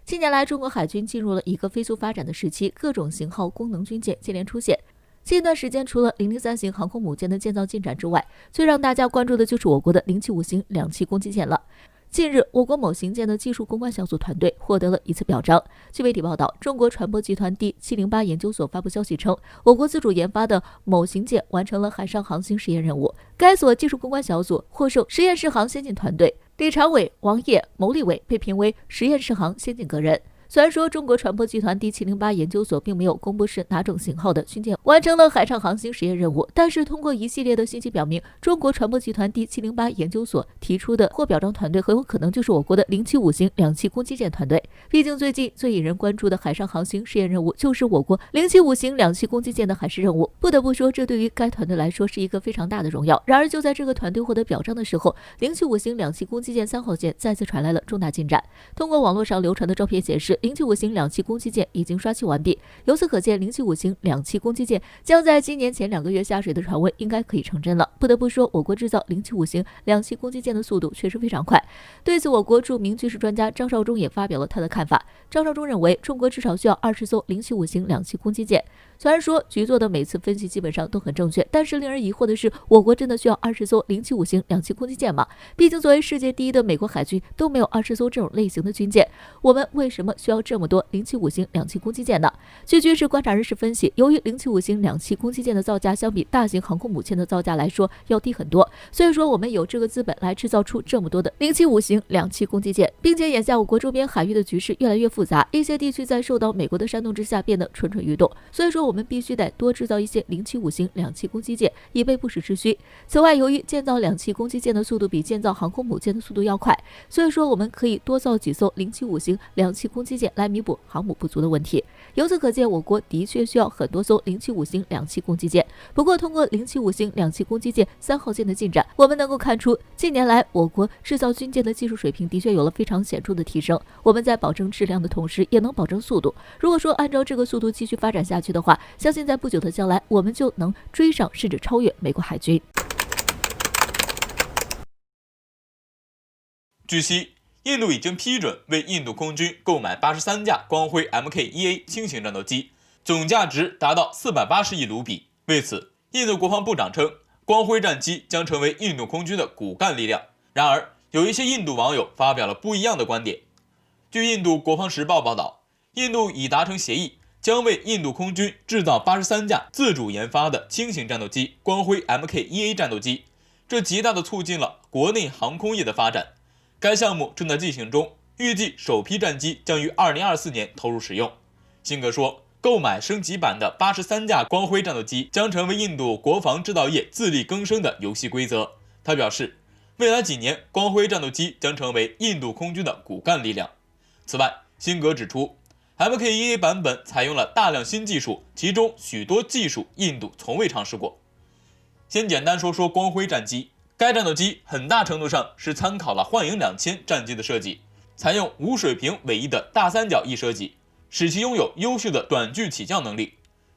近年来，中国海军进入了一个飞速发展的时期，各种型号功能军舰接连出现。近一段时间，除了003型航空母舰的建造进展之外，最让大家关注的就是我国的075型两栖攻击舰了。近日，我国某型舰的技术攻关小组团队获得了一次表彰。据媒体报道，中国船舶集团第708研究所发布消息称，我国自主研发的某型舰完成了海上航行实验任务。该所技术攻关小组获授实验室航先进团队，李长伟、王烨、牟立伟被评为实验室航先进个人。虽然说中国船舶集团第708研究所并没有公布是哪种型号的军舰完成了海上航行实验任务，但是通过一系列的信息表明，中国船舶集团第708研究所提出的获表彰团队很有可能就是我国的075型两栖攻击舰团队。毕竟最近最引人关注的海上航行实验任务就是我国075型两栖攻击舰的海试任务，不得不说这对于该团队来说是一个非常大的荣耀。然而就在这个团队获得表彰的时候，075型两栖攻击舰3号舰再次传来了重大进展。通过网络上流传的照片显示，075型两栖攻击舰已经刷漆完毕，由此可见，075型两栖攻击舰将在今年前2个月下水的传闻应该可以成真了。不得不说，我国制造075型两栖攻击舰的速度确实非常快。对此，我国著名军事专家张绍忠也发表了他的看法。张绍忠认为，中国至少需要20艘075型两栖攻击舰。虽然说局座的每次分析基本上都很正确，但是令人疑惑的是，我国真的需要20艘075型两栖攻击舰吗？毕竟作为世界第一的美国海军都没有20艘这种类型的军舰，我们为什么需要这么多075型两栖攻击舰呢？据军事观察人士分析，由于075型两栖攻击舰的造价相比大型航空母舰的造价来说要低很多，所以说我们有这个资本来制造出这么多的075型两栖攻击舰，并且眼下我国周边海域的局势越来越复杂，一些地区在受到美国的煽动之下变得蠢蠢欲动，所以说我们必须得多制造一些075型两栖攻击舰，以备不时之需。此外，由于建造两栖攻击舰的速度比建造航空母舰的速度要快，所以说我们可以多造几艘075型两栖攻击舰来弥补航母不足的问题。由此可见，我国的确需要很多艘075型两栖攻击舰。不过，通过075型两栖攻击舰3号舰的进展，我们能够看出，近年来我国制造军舰的技术水平的确有了非常显著的提升。我们在保证质量的同时，也能保证速度。如果说按照这个速度继续发展下去的话，相信在不久的将来，我们就能追上甚至超越美国海军。据悉，印度已经批准为印度空军购买83架光辉 Mk1A 轻型战斗机，总价值达到480亿卢比。为此，印度国防部长称，光辉战机将成为印度空军的骨干力量。然而，有一些印度网友发表了不一样的观点。据印度国防时报报道，印度已达成协议，将为印度空军制造83架自主研发的轻型战斗机光辉 Mk1A 战斗机，这极大地促进了国内航空业的发展。该项目正在进行中，预计首批战机将于2024年投入使用。辛格说，购买升级版的83架光辉战斗机将成为印度国防制造业自力更生的游戏规则。他表示，未来几年，光辉战斗机将成为印度空军的骨干力量。此外，辛格指出， Mk1A 版本采用了大量新技术，其中许多技术印度从未尝试过。先简单说说光辉战机。该战斗机很大程度上是参考了幻影2000战机的设计，采用无水平尾翼的大三角翼设计，使其拥有优秀的短距起降能力。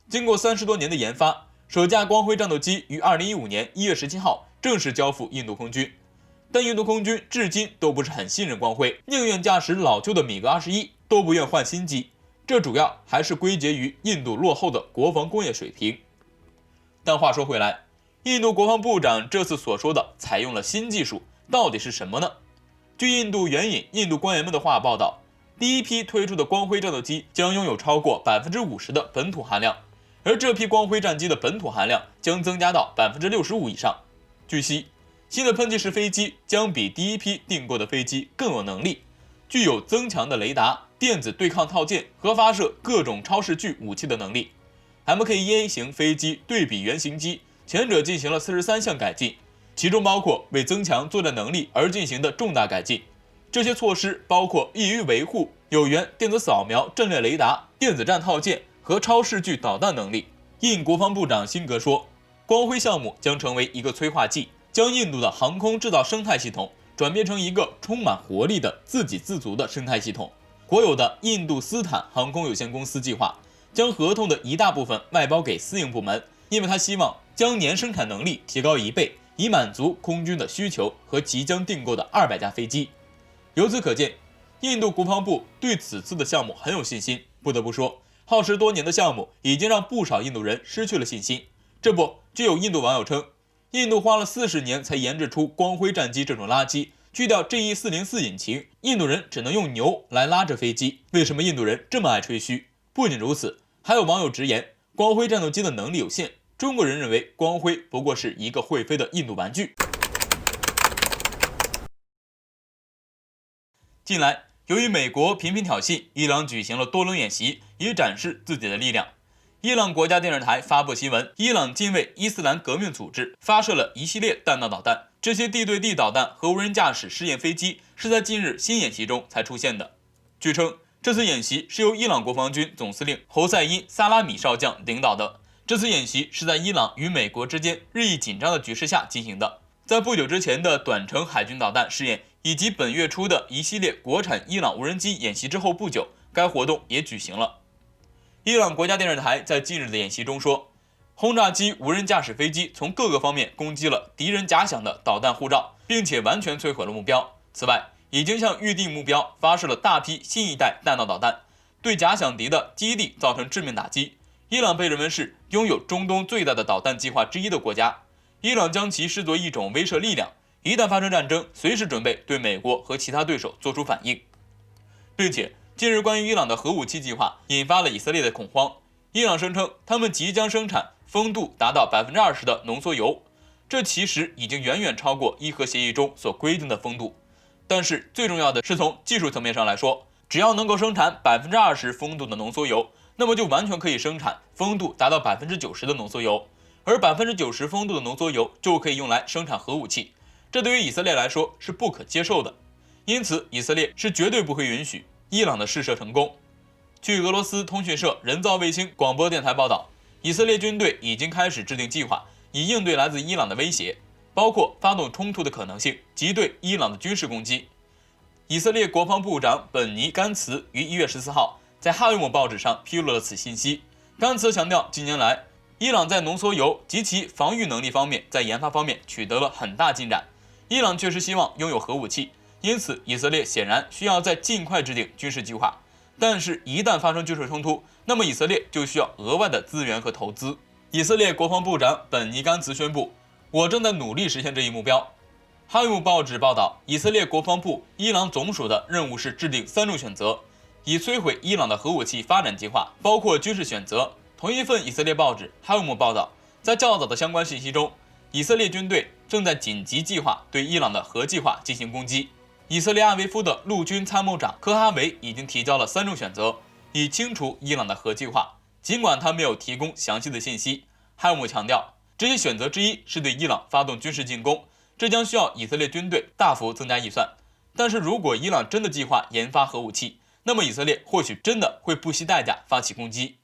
经过30多年的研发，首架光辉战斗机于2015年1月17号正式交付印度空军，但印度空军至今都不是很信任光辉，宁愿驾驶老旧的米格21，都不愿换新机。这主要还是归结于印度落后的国防工业水平。但话说回来，印度国防部长这次所说的采用了新技术，到底是什么呢？据印度援引印度官员们的话报道，第一批推出的光辉战斗机将拥有超过50%的本土含量，而这批光辉战机的本土含量将增加到65%以上。据悉，新的喷气式飞机将比第一批订购的飞机更有能力，具有增强的雷达、电子对抗套件和发射各种超视距武器的能力。Mk1A 型飞机对比原型机，前者进行了43项改进，其中包括为增强作战能力而进行的重大改进。这些措施包括易于维护、有源电子扫描阵列雷达、电子战套件和超视距导弹能力。印国防部长辛格说，光辉项目将成为一个催化剂，将印度的航空制造生态系统转变成一个充满活力的自给自足的生态系统。国有的印度斯坦航空有限公司计划将合同的一大部分外包给私营部门，因为他希望将年生产能力提高1倍，以满足空军的需求和即将订购的200架飞机。由此可见，印度国防部对此次的项目很有信心。不得不说，耗时多年的项目已经让不少印度人失去了信心。这不，就有印度网友称，印度花了40年才研制出光辉战机这种垃圾，去掉 GE404 引擎，印度人只能用牛来拉着飞机。为什么印度人这么爱吹嘘？不仅如此，还有网友直言，光辉战斗机的能力有限，中国人认为光辉不过是一个会飞的印度玩具。近来，由于美国频频挑衅，伊朗举行了多轮演习，以展示自己的力量。伊朗国家电视台发布新闻，伊朗近卫伊斯兰革命组织发射了一系列弹道导弹，这些地对地导弹和无人驾驶试验飞机是在近日新演习中才出现的。据称，这次演习是由伊朗国防军总司令侯赛因·萨拉米少将领导的。这次演习是在伊朗与美国之间日益紧张的局势下进行的。在不久之前的短程海军导弹试验，以及本月初的一系列国产伊朗无人机演习之后不久，该活动也举行了。伊朗国家电视台在近日的演习中说，轰炸机、无人驾驶飞机从各个方面攻击了敌人假想的导弹护罩，并且完全摧毁了目标。此外，已经向预定目标发射了大批新一代弹道导弹，对假想敌的基地造成致命打击。伊朗被认为是拥有中东最大的导弹计划之一的国家，伊朗将其视作一种威慑力量，一旦发生战争，随时准备对美国和其他对手做出反应。并且近日关于伊朗的核武器计划引发了以色列的恐慌，伊朗声称他们即将生产风度达到 20% 的浓缩铀，这其实已经远远超过伊核协议中所规定的风度。但是最重要的是从技术层面上来说，只要能够生产 20% 风度的浓缩铀，那么就完全可以生产风度达到 90% 的浓缩铀，而 90% 风度的浓缩铀就可以用来生产核武器，这对于以色列来说是不可接受的。因此以色列是绝对不会允许伊朗的试射成功。据俄罗斯通讯社人造卫星广播电台报道，以色列军队已经开始制定计划，以应对来自伊朗的威胁，包括发动冲突的可能性及对伊朗的军事攻击。以色列国防部长本尼甘茨于1月14号在《哈维姆》报纸上披露了此信息。甘茨强调，近年来伊朗在浓缩铀及其防御能力方面在研发方面取得了很大进展。伊朗确实希望拥有核武器，因此以色列显然需要在尽快制定军事计划。但是，一旦发生军事冲突，那么以色列就需要额外的资源和投资。以色列国防部长本尼甘茨宣布，我正在努力实现这一目标。哈维姆报纸报道，以色列国防部伊朗总署的任务是制定3种选择，以摧毁伊朗的核武器发展计划，包括军事选择。同一份以色列报纸哈维姆报道，在较早的相关信息中，以色列军队正在紧急计划对伊朗的核计划进行攻击。以色列阿维夫的陆军参谋长科哈维已经提交了3种选择，以清除伊朗的核计划。尽管他没有提供详细的信息，哈维姆强调，这些选择之一是对伊朗发动军事进攻，这将需要以色列军队大幅增加预算。但是如果伊朗真的计划研发核武器，那么以色列或许真的会不惜代价发起攻击。